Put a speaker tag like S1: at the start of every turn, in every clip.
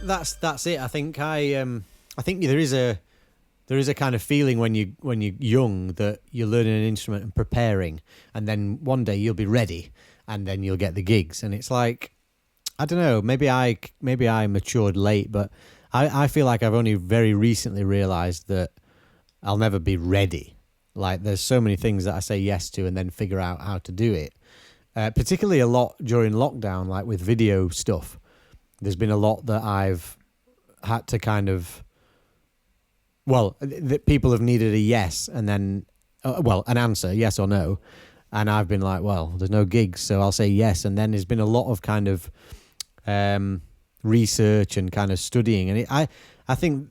S1: that's it. I think I think there is a kind of feeling when you're young that you're learning an instrument and preparing, and then one day you'll be ready, and then you'll get the gigs. And it's like, I don't know, maybe I matured late, but I feel like I've only very recently realised that I'll never be ready. Like, there's so many things that I say yes to and then figure out how to do it. Particularly a lot during lockdown, like with video stuff. There's been a lot that I've had to kind of, that people have needed a yes and then, an answer, yes or no. And I've been like, well, there's no gigs, so I'll say yes. And then there's been a lot of kind of research and kind of studying. And I think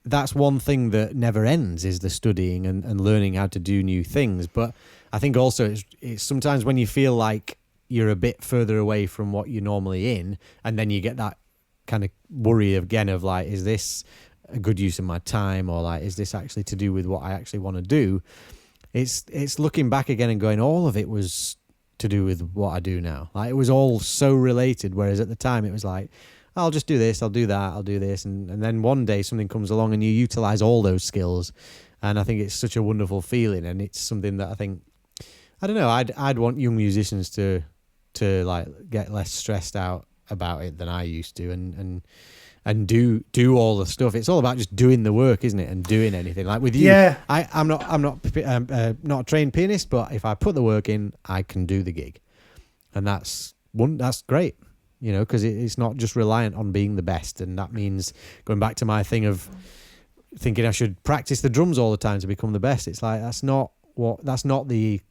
S1: that's one thing that never ends, is the studying and learning how to do new things. But I think also it's sometimes when you feel like you're a bit further away from what you're normally in, and then you get that kind of worry again of like, is this a good use of my time, or like, is this actually to do with what I actually want to do? It's looking back again and going, all of it was to do with what I do now. Like, it was all so related, whereas at the time it was like, I'll just do this, I'll do that, I'll do this, and then one day something comes along and you utilize all those skills, and I think it's such a wonderful feeling, and it's something that I think, I don't know, I'd want young musicians to like get less stressed out about it than I used to, and do all the stuff. It's all about just doing the work, isn't it? And doing anything. Like with you,
S2: yeah.
S1: I'm not a trained pianist, but if I put the work in, I can do the gig, and that's great. You know, because it's not just reliant on being the best, and that means going back to my thing of thinking I should practice the drums all the time to become the best. It's like that's not the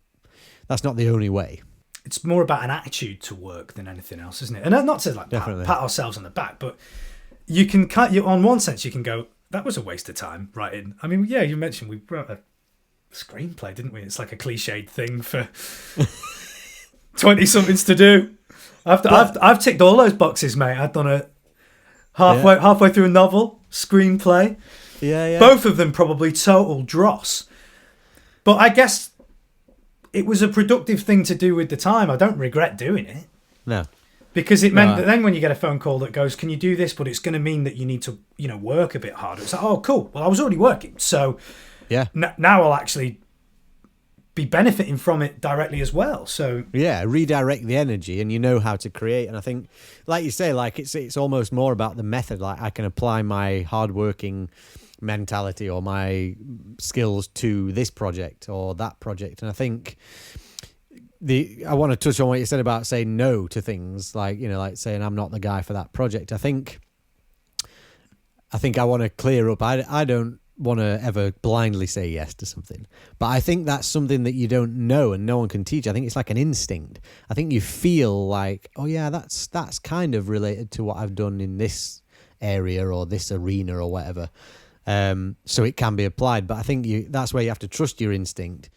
S1: only way.
S2: It's more about an attitude to work than anything else, isn't it? And not to like pat ourselves on the back, but you can on one sense you can go, that was a waste of time writing. I mean, yeah, you mentioned we wrote a screenplay, didn't we? It's like a cliched thing for 20-somethings to do. I've ticked all those boxes, mate. I've done a halfway through a novel, screenplay.
S1: Yeah.
S2: Both of them probably total dross. But I guess it was a productive thing to do with the time. I don't regret doing it.
S1: No.
S2: Because it meant that then when you get a phone call that goes, can you do this? But it's going to mean that you need to, work a bit harder. It's like, oh, cool. Well, I was already working. So
S1: yeah.
S2: Now I'll actually be benefiting from it directly as well. So
S1: yeah, redirect the energy, and you know how to create. And I think, like you say, like it's almost more about the method. Like, I can apply my hardworking mentality or my skills to this project or that project. And I think I want to touch on what you said about saying no to things, like, like saying I'm not the guy for that project. I think I want to clear up. I don't want to ever blindly say yes to something, but I think that's something that you don't know and no one can teach. I think it's like an instinct. I think you feel like, oh yeah, that's kind of related to what I've done in this area or this arena or whatever, so it can be applied. But I think that's where you have to trust your instinct.